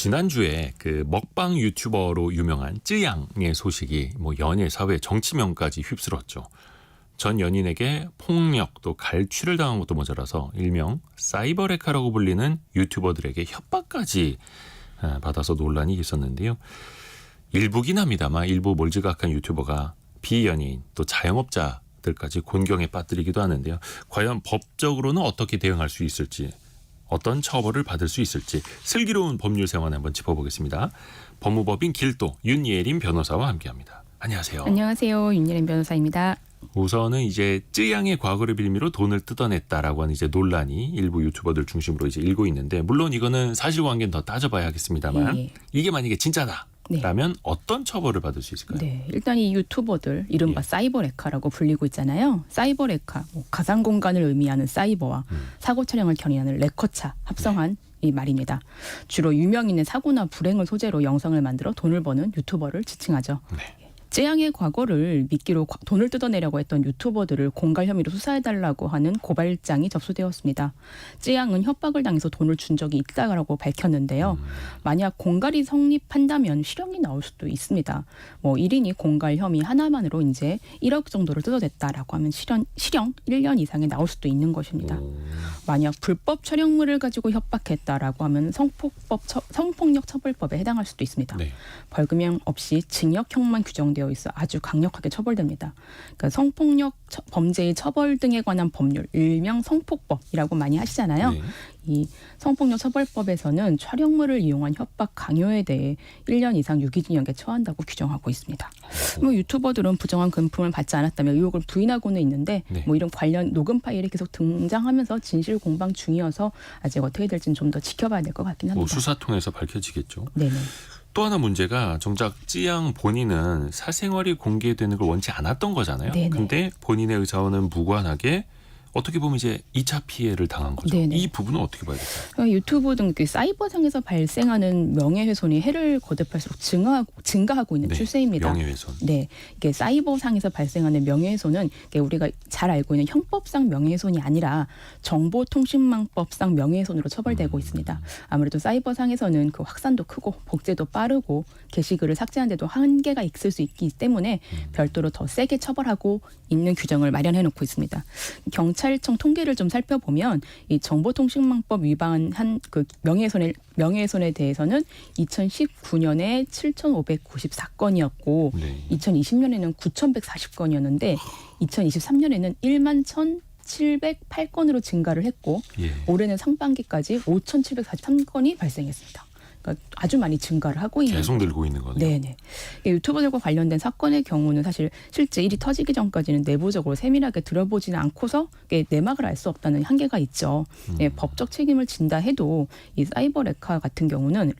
지난주에 그 먹방 유튜버로 유명한 쯔양의 소식이 연예, 사회, 정치면까지 휩쓸었죠. 전 연인에게 폭력 또 갈취를 당한 것도 모자라서 일명 사이버레카라고 불리는 유튜버들에게 협박까지 받아서 논란이 있었는데요. 일부긴 합니다만 일부 몰지각한 유튜버가 비연예인 또 자영업자들까지 곤경에 빠뜨리기도 하는데요. 과연 법적으로는 어떻게 대응할 수 있을지, 어떤 처벌을 받을 수 있을지 슬기로운 법률 생활 한번 짚어보겠습니다. 법무법인 길도 윤예림 변호사와 함께합니다. 안녕하세요. 안녕하세요. 윤예림 변호사입니다. 우선은 이제 쯔양의 과거를 빌미로 돈을 뜯어냈다라고 하는 이제 논란이 일부 유튜버들 중심으로 이제 일고 있는데, 물론 이거는 사실관계는 더 따져봐야 하겠습니다만 이게 만약에 진짜다. 라면 어떤 처벌을 받을 수 있을까요? 네, 일단 이 유튜버들 이른바 사이버레카라고 불리고 있잖아요. 사이버레카, 가상 공간을 의미하는 사이버와 사고 촬영을 견인하는 레커차 합성한 이 말입니다. 주로 유명인의 사고나 불행을 소재로 영상을 만들어 돈을 버는 유튜버를 지칭하죠. 네. 쯔양의 과거를 미끼로 돈을 뜯어내려고 했던 유튜버들을 공갈 혐의로 수사해달라고 하는 고발장이 접수되었습니다. 쯔양은 협박을 당해서 돈을 준 적이 있다고 밝혔는데요. 만약 공갈이 성립한다면 실형이 나올 수도 있습니다. 1인이 공갈 혐의 하나만으로 이제 1억 정도를 뜯어냈다라고 하면 실형 1년 이상이 나올 수도 있는 것입니다. 만약 불법 촬영물을 가지고 협박했다라고 하면 성폭력 처벌법에 해당할 수도 있습니다. 네. 벌금형 없이 징역형만 규정되어 있어 아주 강력하게 처벌됩니다. 그러니까 성폭력 범죄의 처벌 등에 관한 법률, 일명 성폭법이라고 많이 하시잖아요. 네. 이 성폭력 처벌법에서는 촬영물을 이용한 협박 강요에 대해 1년 이상 유기징역에 처한다고 규정하고 있습니다. 유튜버들은 부정한 금품을 받지 않았다며 의혹을 부인하고는 있는데 이런 관련 녹음 파일이 계속 등장하면서 진실 공방 중이어서 아직 어떻게 될지는 좀 더 지켜봐야 될 것 같긴 합니다. 수사 통해서 밝혀지겠죠. 네네. 또 하나 문제가 정작 쯔양 본인은 사생활이 공개되는 걸 원치 않았던 거잖아요. 근데 본인의 의사와는 무관하게 어떻게 보면 이제 2차 피해를 당한 거죠. 네네. 이 부분은 어떻게 봐야 될까요? 유튜브 등 사이버상에서 발생하는 명예훼손이 해를 거듭할수록 증가하고 있는 추세입니다. 명예훼손. 네, 이게 사이버상에서 발생하는 명예훼손은 우리가 잘 알고 있는 형법상 명예훼손이 아니라 정보통신망법상 명예훼손으로 처벌되고 있습니다. 아무래도 사이버상에서는 그 확산도 크고 복제도 빠르고 게시글을 삭제하는데도 한계가 있을 수 있기 때문에 별도로 더 세게 처벌하고 있는 규정을 마련해놓고 있습니다. 경찰청 통계를 좀 살펴보면 이 정보통신망법 위반한 그 명예훼손에 대해서는 2019년에 7,594건이었고 2020년에는 9,140건이었는데 2023년에는 11,708건으로 증가를 했고 올해는 상반기까지 5,743건이 발생했습니다. 그러니까 아주 많이 증가를 하고 있는 계속 늘고 있는 거네요. 네네. 유튜버들과 관련된 사건의 경우는 사실 실제 일이 터지기 전까지는 내부적으로 세밀하게 들여보지는 않고서 내막을 알 수 없다는 한계가 있죠. 법적 책임을 진다 해도 이 사이버레카 같은 경우는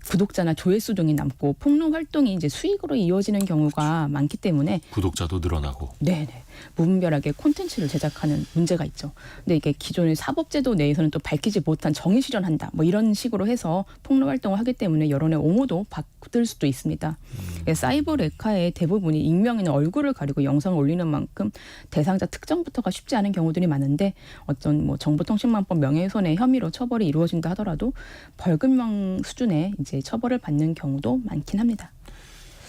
구독자나 조회수 등이 남고 폭로 활동이 이제 수익으로 이어지는 경우가 많기 때문에 구독자도 늘어나고. 네네. 무분별하게 콘텐츠를 제작하는 문제가 있죠. 근데 이게 기존의 사법제도 내에서는 또 밝히지 못한 정의 실현한다. 이런 식으로 해서 폭로 활동을 하기 때문에 여론의 옹호도 받을 수도 있습니다. 사이버 레카의 대부분이 익명이나 얼굴을 가리고 영상을 올리는 만큼 대상자 특정부터가 쉽지 않은 경우들이 많은데 어떤 정보통신망법 명예훼손의 혐의로 처벌이 이루어진다 하더라도 벌금형 수준의 이제 처벌을 받는 경우도 많긴 합니다.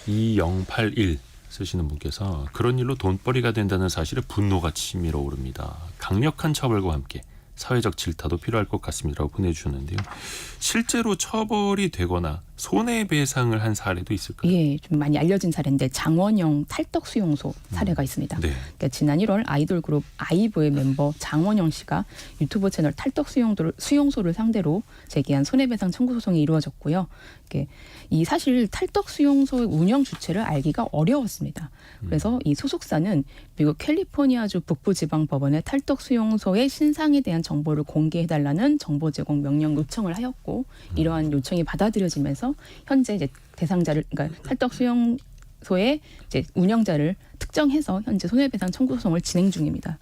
2081 쓰시는 분께서 그런 일로 돈벌이가 된다는 사실에 분노가 치밀어 오릅니다. 강력한 처벌과 함께 사회적 질타도 필요할 것 같습니다라고 보내주셨는데요. 실제로 처벌이 되거나 손해배상을 한 사례도 있을까요? 예, 좀 많이 알려진 사례인데 장원영 탈덕수용소 사례가 있습니다. 그러니까 지난 1월 아이돌 그룹 아이브의 멤버 장원영 씨가 유튜브 채널 탈덕수용소를 상대로 제기한 손해배상 청구 소송이 이루어졌고요. 이 사실 탈덕수용소의 운영 주체를 알기가 어려웠습니다. 그래서 이 소속사는 미국 캘리포니아주 북부지방법원에 탈덕수용소의 신상에 대한 정보를 공개해달라는 정보 제공 명령 요청을 하였고 이러한 요청이 받아들여지면서 현재 이제 대상자를 그러니까 탈덕수용소의 이제 운영자를 특정해서 현재 손해배상 청구 소송을 진행 중입니다.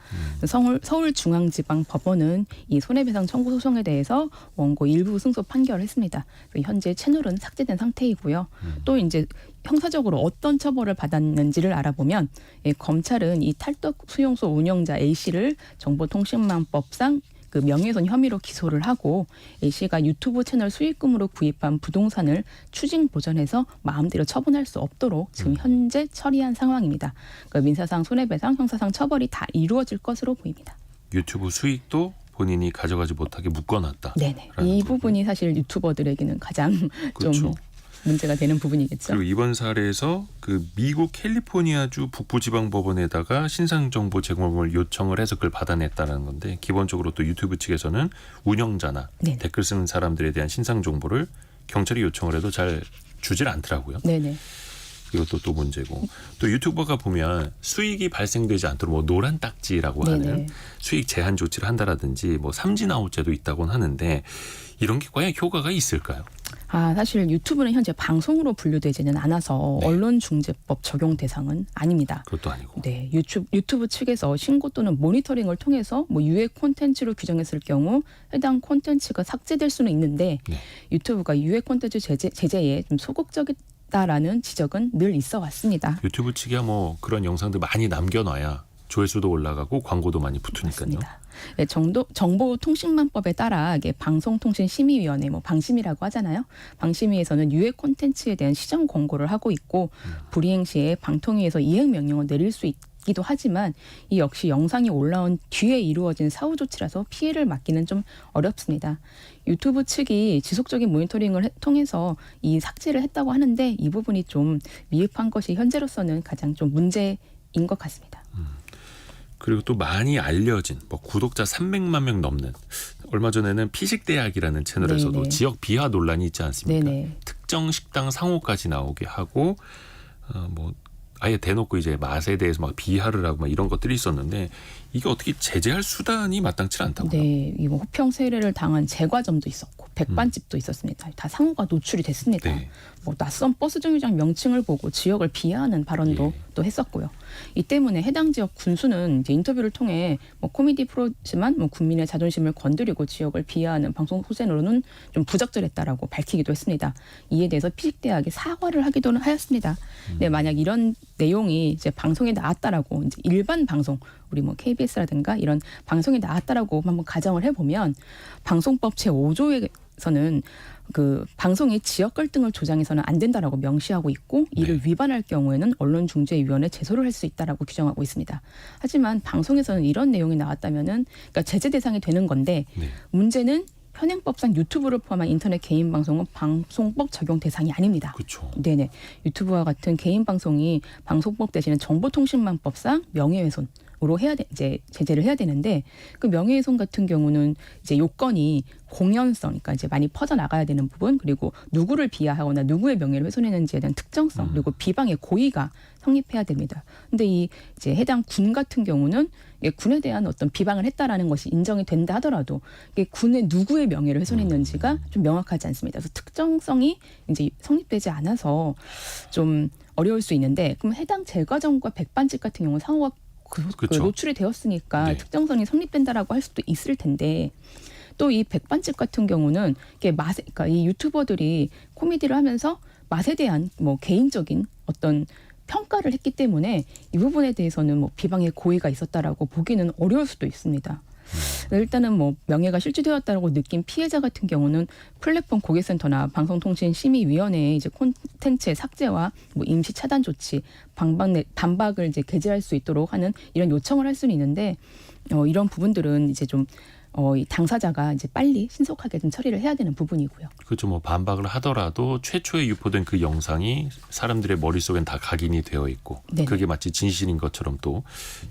서울중앙지방법원은 이 손해배상 청구 소송에 대해서 원고 일부 승소 판결을 했습니다. 현재 채널은 삭제된 상태이고요. 또 이제 형사적으로 어떤 처벌을 받았는지를 알아보면 검찰은 이 탈덕수용소 운영자 A 씨를 정보통신망법상 그 명예훼손 혐의로 기소를 하고 A씨가 유튜브 채널 수익금으로 구입한 부동산을 추징 보전해서 마음대로 처분할 수 없도록 지금 현재 처리한 상황입니다. 그 민사상 손해배상, 형사상 처벌이 다 이루어질 것으로 보입니다. 유튜브 수익도 본인이 가져가지 못하게 묶어놨다. 네네. 이 부분이 사실 유튜버들에게는 가장 그렇죠. 좀 문제가 되는 부분이겠죠. 그리고 이번 사례에서 그 미국 캘리포니아주 북부지방법원에다가 신상정보 제공을 요청을 해서 그걸 받아냈다는 건데 기본적으로 또 유튜브 측에서는 운영자나 네네. 댓글 쓰는 사람들에 대한 신상정보를 경찰이 요청을 해도 잘 주질 않더라고요. 네네. 이것도 또 문제고 또 유튜버가 보면 수익이 발생되지 않도록 뭐 노란 딱지라고 네네. 하는 수익 제한 조치를 한다라든지 뭐 삼진아웃제도 있다고는 하는데 이런 게 과연 효과가 있을까요? 사실 유튜브는 현재 방송으로 분류되지는 않아서 네. 언론중재법 적용 대상은 아닙니다. 그것도 아니고. 네, 유튜브 측에서 신고 또는 모니터링을 통해서 뭐 유해 콘텐츠로 규정했을 경우 해당 콘텐츠가 삭제될 수는 있는데 네. 유튜브가 유해 콘텐츠 제재에 좀 소극적이다라는 지적은 늘 있어 왔습니다. 유튜브 측이야 뭐 그런 영상들 많이 남겨놔야 조회수도 올라가고 광고도 많이 붙으니까요. 맞습니다. 네, 정보통신망법에 따라 이게 방송통신심의위원회 뭐 방심이라고 하잖아요. 방심위에서는 유해 콘텐츠에 대한 시정 권고를 하고 있고 불이행 시에 방통위에서 이행 명령을 내릴 수 있기도 하지만 이 역시 영상이 올라온 뒤에 이루어진 사후 조치라서 피해를 막기는 좀 어렵습니다. 유튜브 측이 지속적인 모니터링을 통해서 이 삭제를 했다고 하는데 이 부분이 좀 미흡한 것이 현재로서는 가장 좀 문제인 것 같습니다. 그리고 또 많이 알려진 뭐 구독자 300만 명 넘는 얼마 전에는 피식대학이라는 채널에서도 네네. 지역 비하 논란이 있지 않습니까? 네네. 특정 식당 상호까지 나오게 하고 뭐 아예 대놓고 이제 맛에 대해서 막 비하를 하고 막 이런 것들이 있었는데 이게 어떻게 제재할 수단이 마땅치 않다고요? 네, 이 뭐 호평 세례를 당한 제과점도 있었고 백반집도 있었습니다. 다 상호가 노출이 됐습니다. 네. 뭐 낯선 버스 정류장 명칭을 보고 지역을 비하하는 발언도 예. 또 했었고요. 이 때문에 해당 지역 군수는 이제 인터뷰를 통해 뭐 코미디 프로지만 뭐 국민의 자존심을 건드리고 지역을 비하하는 방송 소재로는 좀 부적절했다라고 밝히기도 했습니다. 이에 대해서 피식대학이 사과를 하기도 하였습니다. 네, 만약 이런 내용이 이제 방송에 나왔다라고 이제 일반 방송 우리 뭐 KBS라든가 이런 방송에 나왔다라고 한번 가정을 해보면 방송법 제5조에서는 그 방송이 지역 갈등을 조장해서는 안 된다라고 명시하고 있고 이를 네. 위반할 경우에는 언론중재위원회에 제소를 할 수 있다라고 규정하고 있습니다. 하지만 방송에서는 이런 내용이 나왔다면은 그러니까 제재 대상이 되는 건데 네. 문제는 현행법상 유튜브를 포함한 인터넷 개인 방송은 방송법 적용 대상이 아닙니다. 그렇죠. 네네. 유튜브와 같은 개인 방송이 방송법 대신에 정보통신망법상 명예훼손으로 이제 제재를 해야 되는데 그 명예훼손 같은 경우는 이제 요건이 공연성, 그러니까 이제 많이 퍼져 나가야 되는 부분, 그리고 누구를 비하하거나 누구의 명예를 훼손했는지에 대한 특정성, 그리고 비방의 고의가 성립해야 됩니다. 근데 이 이제 해당 군 같은 경우는 이게 군에 대한 어떤 비방을 했다라는 것이 인정이 된다 하더라도 이게 군의 누구의 명예를 훼손했는지가 좀 명확하지 않습니다. 그래서 특정성이 이제 성립되지 않아서 좀 어려울 수 있는데 그럼 해당 제과점과 백반집 같은 경우는 상호가 그렇죠. 노출이 되었으니까 네. 특정성이 성립된다라고 할 수도 있을 텐데 또 이 백반집 같은 경우는 이게 맛에, 그러니까 이 유튜버들이 코미디를 하면서 맛에 대한 뭐 개인적인 어떤 평가를 했기 때문에 이 부분에 대해서는 뭐 비방의 고의가 있었다라고 보기는 어려울 수도 있습니다. 일단은 뭐 명예가 실추되었다라고 느낀 피해자 같은 경우는 플랫폼 고객센터나 방송통신심의위원회에 이제 콘텐츠의 삭제와 뭐 임시 차단 조치, 반박을 이제 게재할 수 있도록 하는 이런 요청을 할 수는 있는데 이런 부분들은 이제 좀 이 당사자가 이제 빨리 신속하게 좀 처리를 해야 되는 부분이고요. 그렇죠. 뭐 반박을 하더라도 최초에 유포된 그 영상이 사람들의 머릿속엔 다 각인이 되어 있고 네네. 그게 마치 진실인 것처럼 또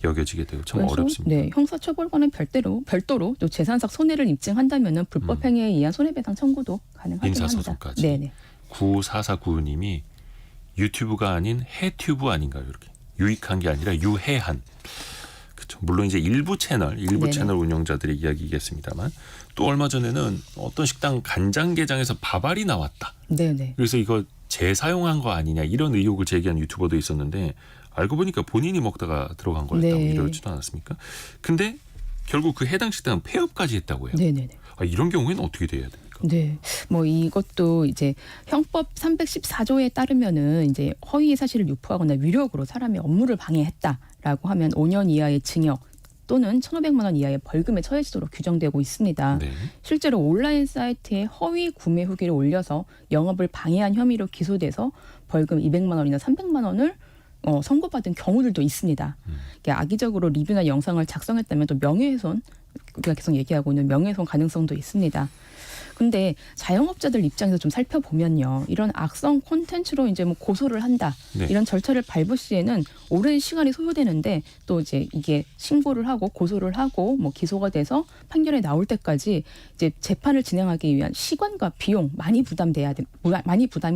여겨지게 되고 참 그래서, 어렵습니다. 네, 형사처벌과는 별도로 또 재산상 손해를 입증한다면은 불법 행위에 의한 손해배상 청구도 가능하긴 합니다. 민사소송까지. 네네. 9449님이 유튜브가 아닌 해튜브 아닌가요? 이렇게 유익한 게 아니라 유해한. 그렇죠. 물론 이제 일부 네네. 채널 운영자들의 이야기겠습니다만 또 얼마 전에는 어떤 식당 간장게장에서 밥알이 나왔다. 네네. 그래서 이거 재사용한 거 아니냐 이런 의혹을 제기한 유튜버도 있었는데 알고 보니까 본인이 먹다가 들어간 거였다고 네. 이러지도 않았습니까? 근데 결국 그 해당 식당은 폐업까지 했다고요. 네네네. 이런 경우에는 어떻게 돼야 됩니까? 네, 뭐 이것도 이제 형법 314조에 따르면은 이제 허위 사실을 유포하거나 위력으로 사람의 업무를 방해했다라고 하면 5년 이하의 징역 또는 1,500만 원 이하의 벌금에 처해지도록 규정되고 있습니다. 네. 실제로 온라인 사이트에 허위 구매 후기를 올려서 영업을 방해한 혐의로 기소돼서 벌금 200만 원이나 300만 원을 선고받은 경우들도 있습니다. 이게 악의적으로 리뷰나 영상을 작성했다면 또 명예훼손, 우리가 계속 얘기하고 있는 명예훼손 가능성도 있습니다. 근데 자영업자들 입장에서 좀 살펴보면요, 이런 악성 콘텐츠로 이제 뭐 고소를 한다, 네. 이런 절차를 밟을 시에는 오랜 시간이 소요되는데 또 이제 이게 신고를 하고 고소를 하고 뭐 기소가 돼서 판결이 나올 때까지 이제 재판을 진행하기 위한 시간과 비용 많이 부담이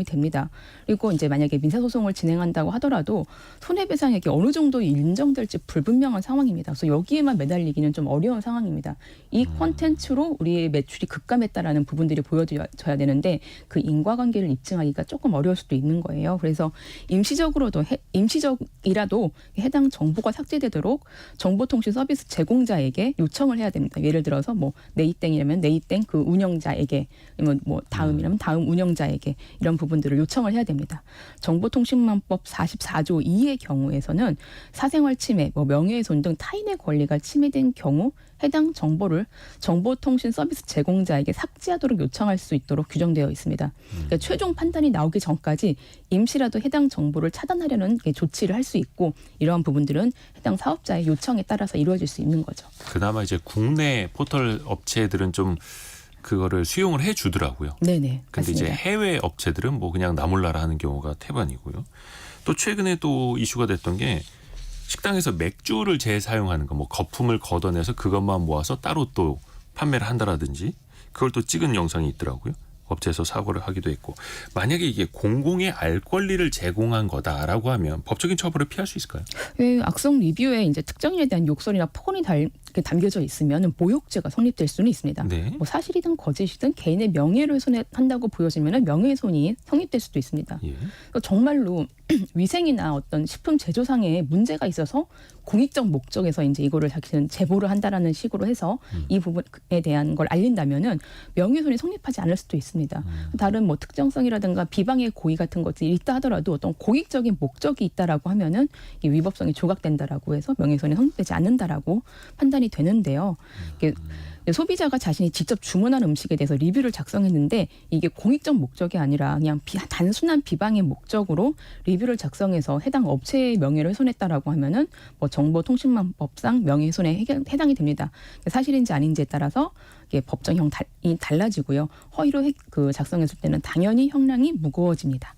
됩니다. 그리고 이제 만약에 민사소송을 진행한다고 하더라도 손해배상액이 어느 정도 인정될지 불분명한 상황입니다. 그래서 여기에만 매달리기는 좀 어려운 상황입니다. 이 콘텐츠로 우리의 매출이 급감했다라는 부분들이 보여져야 되는데 그 인과관계를 입증하기가 조금 어려울 수도 있는 거예요. 그래서 임시적이라도 해당 정보가 삭제되도록 정보통신 서비스 제공자에게 요청을 해야 됩니다. 예를 들어서 뭐 네이땡이라면 네이땡 그 운영자에게, 아니면 뭐 다음이라면 다음 운영자에게 이런 부분들을 요청을 해야 됩니다. 정보통신망법 44조 2의 경우에서는 사생활 침해, 뭐 명예훼손 등 타인의 권리가 침해된 경우 해당 정보를 정보통신 서비스 제공자에게 삭제하도록 요청할 수 있도록 규정되어 있습니다. 그러니까 최종 판단이 나오기 전까지 임시라도 해당 정보를 차단하려는 조치를 할 수 있고, 이러한 부분들은 해당 사업자의 요청에 따라서 이루어질 수 있는 거죠. 그나마 이제 국내 포털 업체들은 좀 그거를 수용을 해주더라고요. 네네. 근데 맞습니다. 이제 해외 업체들은 뭐 그냥 나몰라라 하는 경우가 태반이고요. 또 최근에 또 이슈가 됐던 게 식당에서 맥주를 재사용하는 거, 뭐 거품을 걷어내서 그것만 모아서 따로 또 판매를 한다라든지 그걸 또 찍은 영상이 있더라고요. 업체에서 사고를 하기도 했고, 만약에 이게 공공의 알 권리를 제공한 거다라고 하면 법적인 처벌을 피할 수 있을까요? 악성 리뷰에 이제 특정인에 대한 욕설이나 폭언이 담겨져 있으면 모욕죄가 성립될 수는 있습니다. 네. 뭐 사실이든 거짓이든 개인의 명예를 손해한다고 보여지면 명예훼손이 성립될 수도 있습니다. 예. 그러니까 정말로 위생이나 어떤 식품 제조상에 문제가 있어서 공익적 목적에서 이제 이거를 자기는 제보를 한다라는 식으로 해서 이 부분에 대한 걸 알린다면은 명예훼손이 성립하지 않을 수도 있습니다. 다른 뭐 특정성이라든가 비방의 고의 같은 것들이 있다 하더라도 어떤 공익적인 목적이 있다라고 하면은 이 위법성이 조각된다라고 해서 명예훼손이 성립되지 않는다라고 판단이 되는데요. 이게 소비자가 자신이 직접 주문한 음식에 대해서 리뷰를 작성했는데 이게 공익적 목적이 아니라 그냥 단순한 비방의 목적으로 리뷰를 작성해서 해당 업체의 명예를 훼손했다라고 하면은 뭐 정보통신망법상 명예훼손에 해당이 됩니다. 사실인지 아닌지에 따라서 이게 법정형이 달라지고요. 허위로 작성했을 때는 당연히 형량이 무거워집니다.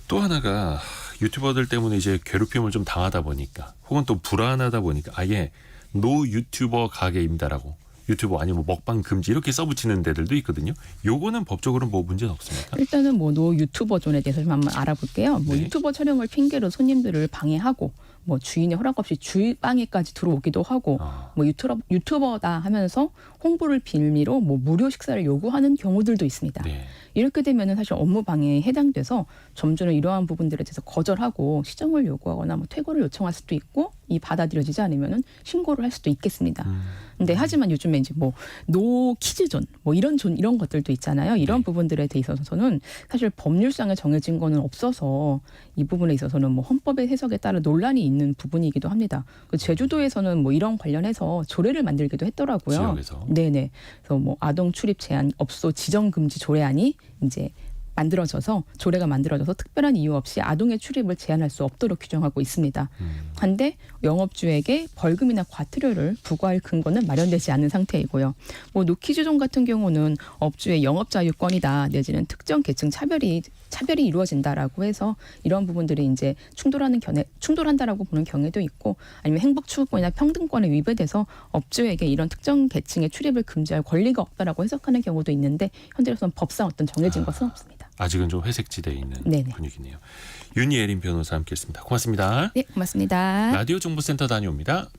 또 하나가 유튜버들 때문에 이제 괴롭힘을 좀 당하다 보니까 혹은 또 불안하다 보니까 아예 노 유튜버 가게입니다라고 유튜버 아니면 뭐 먹방 금지 이렇게 써붙이는 데들도 있거든요. 요거는 법적으로 뭐 문제는 없습니까? 일단은 뭐 노 유튜버 존에 대해서 좀 한번 알아볼게요. 뭐 네. 유튜버 촬영을 핑계로 손님들을 방해하고 뭐 주인의 허락 없이 주방에까지 들어오기도 하고 뭐 유튜버다 하면서 홍보를 빌미로 뭐 무료 식사를 요구하는 경우들도 있습니다. 네. 이렇게 되면은 사실 업무 방해에 해당돼서 점주는 이러한 부분들에 대해서 거절하고 시정을 요구하거나 뭐 퇴거를 요청할 수도 있고, 이 받아들여지지 않으면은 신고를 할 수도 있겠습니다. 근데 하지만 요즘에 이제 뭐 노 키즈존 뭐 이런 것들도 있잖아요. 이런 네. 부분들에 대해서는 사실 법률상에 정해진 거는 없어서 이 부분에 있어서는 뭐 헌법의 해석에 따라 논란이 있는 부분이기도 합니다. 그 제주도에서는 뭐 이런 관련해서 조례를 만들기도 했더라고요. 지역에서. 네네. 그래서 뭐 아동 출입 제한 업소 지정 금지 조례안이 이제 조례가 만들어져서 특별한 이유 없이 아동의 출입을 제한할 수 없도록 규정하고 있습니다. 한데 영업주에게 벌금이나 과태료를 부과할 근거는 마련되지 않은 상태이고요. 뭐 노키즈존 같은 경우는 업주의 영업 자유권이다 내지는 특정 계층 차별이 이루어진다라고 해서 이런 부분들이 이제 충돌한다라고 보는 경우도 있고, 아니면 행복 추구권이나 평등권에 위배돼서 업주에게 이런 특정 계층의 출입을 금지할 권리가 없다라고 해석하는 경우도 있는데 현재로서는 법상 어떤 정해진 것은 없습니다. 아직은 좀 회색지대에 있는 네네. 분위기네요. 윤희예린 변호사 함께했습니다. 고맙습니다. 네, 고맙습니다. 라디오 정보센터 다녀옵니다.